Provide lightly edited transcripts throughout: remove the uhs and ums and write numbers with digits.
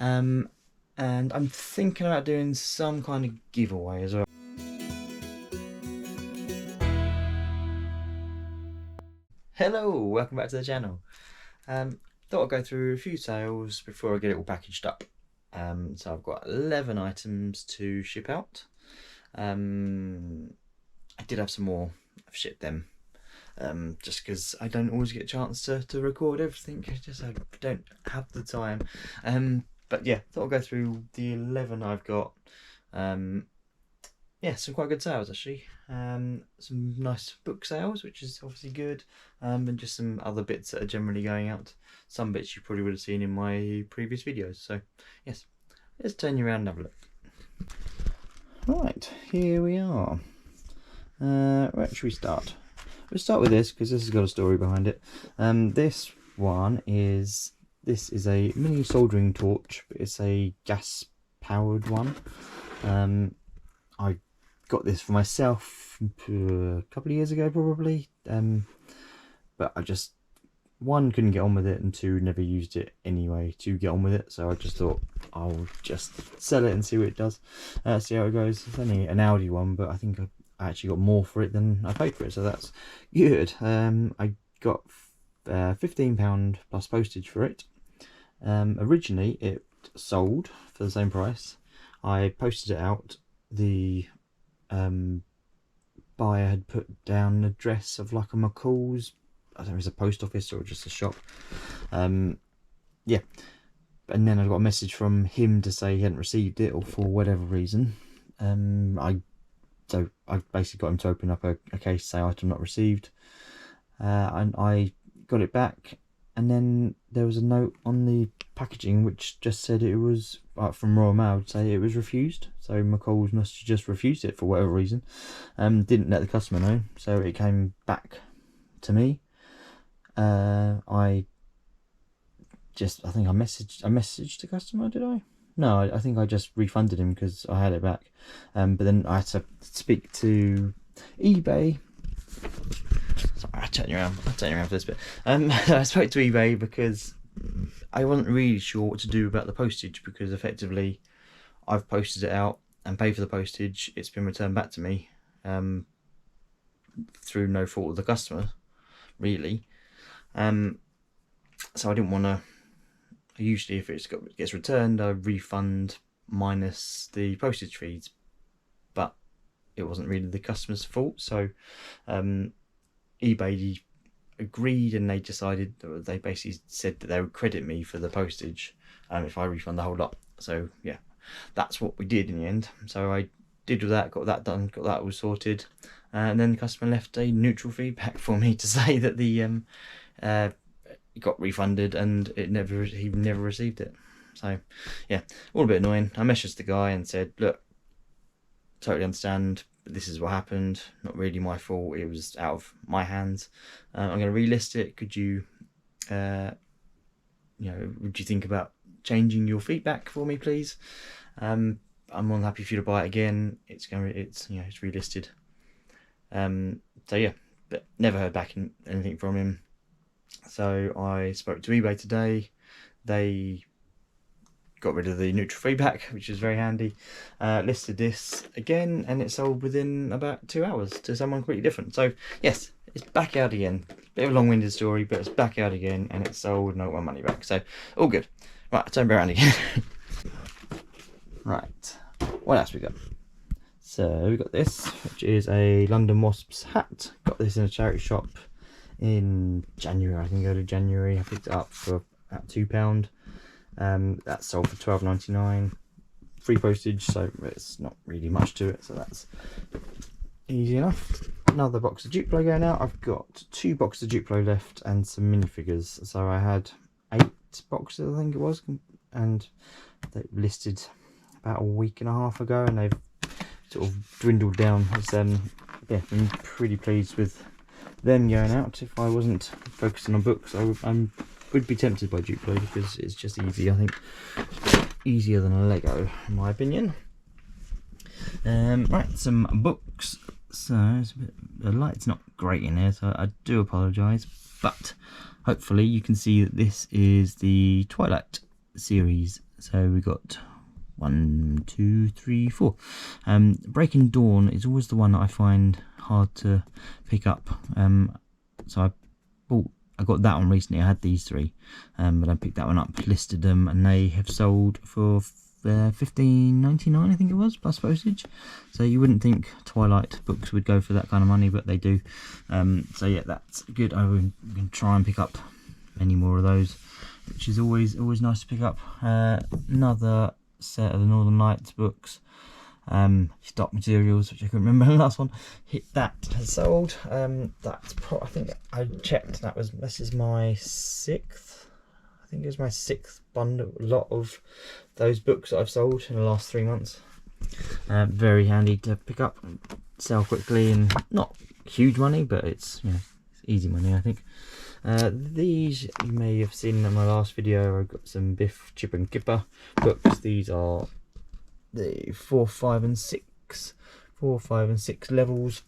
and I'm thinking about doing some kind of giveaway as well. Hello, welcome back to the channel. Thought I'd go through a few sales before I get it all packaged up. So I've got 11 items to ship out. I did have some more. I've shipped them. Just because I don't always get a chance to record everything. I don't have the time. But yeah, thought I'd go through the 11 I've got. Yeah, some quite good sales actually. Some nice book sales, which is obviously good, and just some other bits that are generally going out. Some bits you probably would have seen in my previous videos. So yes, let's turn you around and have a look. Right, here we are. Where should we start? We'll start with this because this has got a story behind it. This is a mini soldering torch, but it's a gas powered one. I got this for myself a couple of years ago probably, but I just, one, couldn't get on with it, and two, never used it anyway to get on with it, so I just thought I'll just sell it and see what it does, see how it goes. It's only an Audi one, but I think I actually got more for it than I paid for it, so that's good. I got £15 plus postage for it. Originally it sold for the same price. I posted it out. The buyer had put down an address of like a McCall's, I don't know if it's a post office or just a shop. Yeah, and then I got a message from him to say he hadn't received it, or for whatever reason. So I basically got him to open up a case, say item not received, and I got it back, and then there was a note on the packaging which just said it was from Royal Mail, to say it was refused. So McCall's must have just refused it for whatever reason. Didn't let the customer know, so it came back to me. I think I messaged the customer, did I? No, I think I just refunded him because I had it back. But then I had to speak to eBay. Sorry, I'll turn you around for this bit. I spoke to eBay because I wasn't really sure what to do about the postage, because effectively I've posted it out and paid for the postage. It's been returned back to me through no fault of the customer, really. So I didn't want to. Usually if it gets returned, I refund minus the postage fees, but it wasn't really the customer's fault. So eBay agreed, and they decided, they basically said that they would credit me for the postage if I refund the whole lot. So yeah, that's what we did in the end. So I did with that, got that done, got that all sorted, and then the customer left a neutral feedback for me to say that the got refunded and he never received it. So yeah, all a bit annoying. I messaged the guy and said, look, totally understand, but this is what happened, not really my fault, it was out of my hands. I'm going to relist it. Could you would you think about changing your feedback for me, please? I'm more than happy for you to buy it again. It's relisted. So yeah, but never heard back anything from him. So I spoke to eBay today. They got rid of the neutral feedback, which is very handy. Listed this again, and it sold within about 2 hours to someone completely different. So yes, it's back out again. Bit of a long-winded story, but it's back out again, and it's sold, and I got my money back. So all good. Right, I'll turn it around again. Right, what else we got? So we got this, which is a London Wasps hat. Got this in a charity shop in January. I think go to January. I picked it up for about £2. That sold for £12.99, free postage, so it's not really much to it, so that's easy enough. Another box of Duplo going out. I've got 2 boxes of Duplo left and some minifigures. So I had 8 boxes, I think it was, and they listed about a week and a half ago, and they've sort of dwindled down. Yeah, I'm pretty pleased with them going out. If I wasn't focusing on books, I would be tempted by Duplo, because it's just easy. I think easier than a Lego, in my opinion. Right, some books. So the light's not great in here, so I do apologise, but hopefully you can see that this is the Twilight series So we got 1, 2, 3, 4. Breaking Dawn is always the one that I find hard to pick up. So I got that one recently. I had these 3, but I picked that one up, listed them, and they have sold for $15.99, I think it was, plus postage. So you wouldn't think Twilight books would go for that kind of money, but they do. So yeah, that's good. I will try and pick up many more of those, which is always nice to pick up. Another set of the Northern Lights books, stock materials, which I couldn't remember the last one. That has sold. That's I think I checked. This is my 6th. I think it was my 6th bundle. A lot of those books that I've sold in the last 3 months. Very handy to pick up and sell quickly, and not huge money, but it's, you know, it's easy money, I think. These you may have seen in my last video. I've got some Biff, Chip and Kipper books. These are the 4, 5 and 6 levels.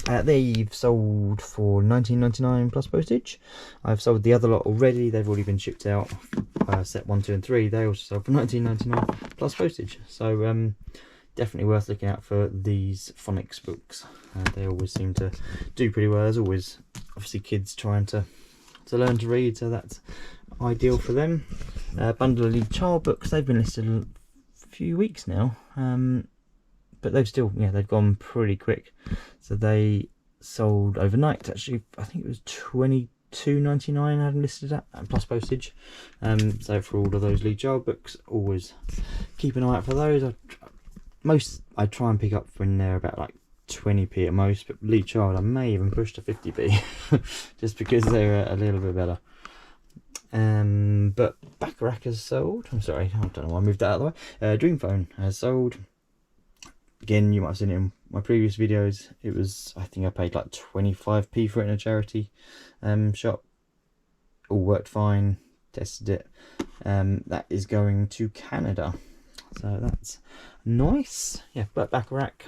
They've sold for $19.99 plus postage. I've sold the other lot already. They've already been shipped out. Set 1, 2 and 3, they also sold for $19.99 plus postage. So definitely worth looking out for these phonics books. They always seem to do pretty well. There's always obviously kids trying to learn to read, so that's ideal for them. Bundle of Lead Child books, they've been listed a few weeks now, but they've still, yeah, they've gone pretty quick. So they sold overnight. Actually, I think it was $22.99 I had listed at, plus postage. So for all of those Lead Child books, always keep an eye out for those. I try and pick up when they're about like 20p at most, but Lead Child I may even push to 50p just because they're a little bit better. But Bacharach has sold. I'm sorry, I don't know why I moved that out of the way. Dream Phone has sold. Again, you might have seen it in my previous videos. It was, I think I paid like 25p for it in a charity shop. All worked fine, tested it. That is going to Canada, so that's nice. Yeah, but Bacharach,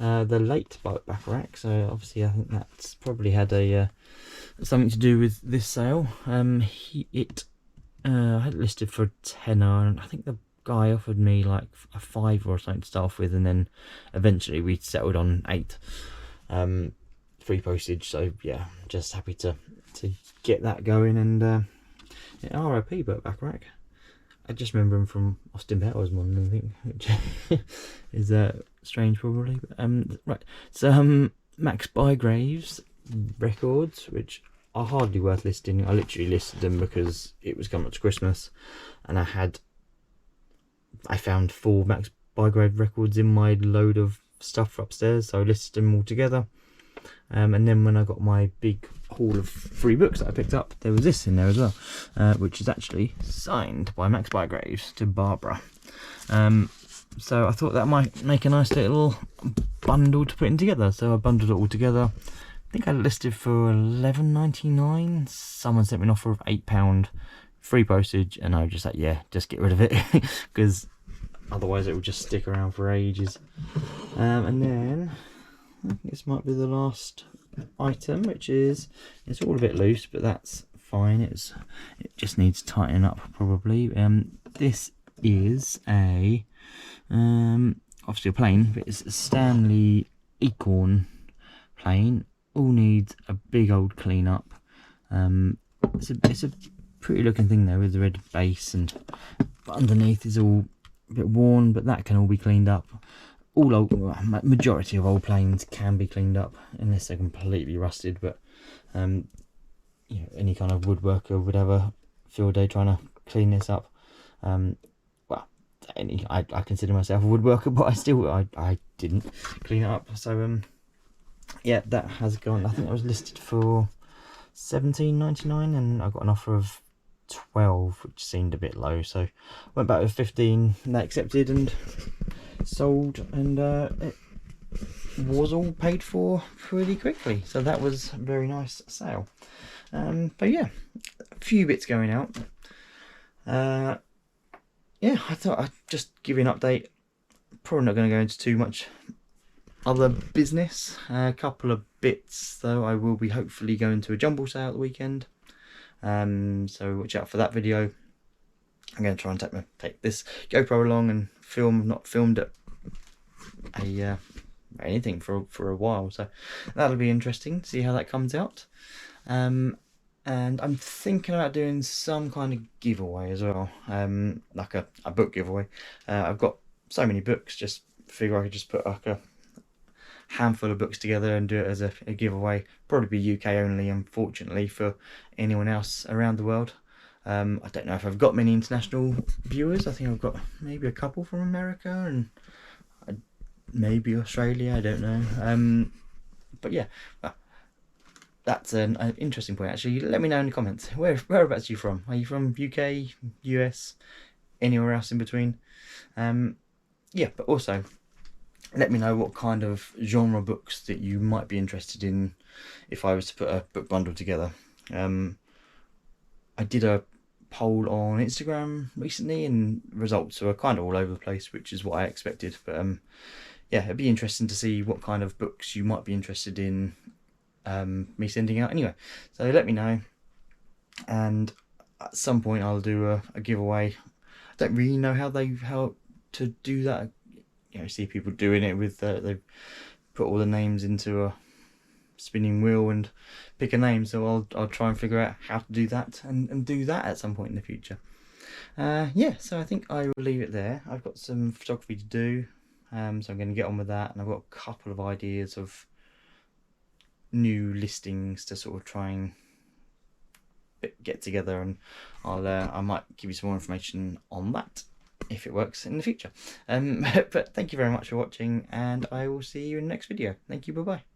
the late Bacharach, so obviously I think that's probably had a something to do with this sale. I had it listed for a tenner, and I think the guy offered me like a 5 or something to start off with, and then eventually we settled on 8, free postage. So yeah, just happy to get that going. And yeah, RIP but Bacharach. I just remember him from Austin Powers more than anything, which is strange probably. But, right, so Max Bygrave's records, which are hardly worth listing. I literally listed them because it was coming up to Christmas, and I found 4 Max Bygrave records in my load of stuff upstairs, so I listed them all together. And then when I got my big haul of free books that I picked up, there was this in there as well, which is actually signed by Max Bygraves to Barbara. So I thought that might make a nice little bundle to put in together, so I bundled it all together. I think I listed for $11.99. Someone sent me an offer of £8 free postage, and I was just like, yeah, just get rid of it because otherwise it will just stick around for ages. And then I think this might be the last item, which is, it's all a bit loose, but that's fine. It just needs tightening up probably. This is a obviously a plane, but it's a Stanley Acorn plane. All needs a big old clean up. It's a pretty looking thing though, with the red base, and underneath is all a bit worn, but that can all be cleaned up. Majority of old planes can be cleaned up unless they're completely rusted, but you know, any kind of woodworker would have a field day trying to clean this up. Well, I consider myself a woodworker, but I didn't clean it up. So yeah, that has gone. I think that was listed for $17.99, and I got an offer of 12, which seemed a bit low, so went back with 15, and they accepted and sold, and it was all paid for pretty quickly, so that was a very nice sale. But yeah, a few bits going out. Yeah, I thought I'd just give you an update. Probably not going to go into too much other business. A couple of bits though. I will be hopefully going to a jumble sale at the weekend, so watch out for that video. I'm going to try and take this GoPro along and film. Not filmed at a anything for a while, so that'll be interesting to see how that comes out. And I'm thinking about doing some kind of giveaway as well, like a book giveaway. I've got so many books, just figure I could just put like a handful of books together and do it as a giveaway. Probably be UK only, unfortunately, for anyone else around the world. I don't know if I've got many international viewers. I think I've got maybe a couple from America and maybe Australia, I don't know. But yeah, well, that's an interesting point actually. Let me know in the comments. Whereabouts are you from? Are you from UK, US, anywhere else in between? Yeah, but also let me know what kind of genre books that you might be interested in if I was to put a book bundle together. I did a poll on Instagram recently and results were kind of all over the place, which is what I expected. But yeah, it'd be interesting to see what kind of books you might be interested in me sending out anyway. So let me know, and at some point I'll do a giveaway. I don't really know how to do that. You know, see people doing it with they put all the names into a spinning wheel and pick a name, so I'll try and figure out how to do that and do that at some point in the future. Yeah, so I think I will leave it there. I've got some photography to do, so I'm going to get on with that, and I've got a couple of ideas of new listings to sort of try and get together, and I might give you some more information on that if it works in the future. But thank you very much for watching, and I will see you in the next video. Thank you, bye bye.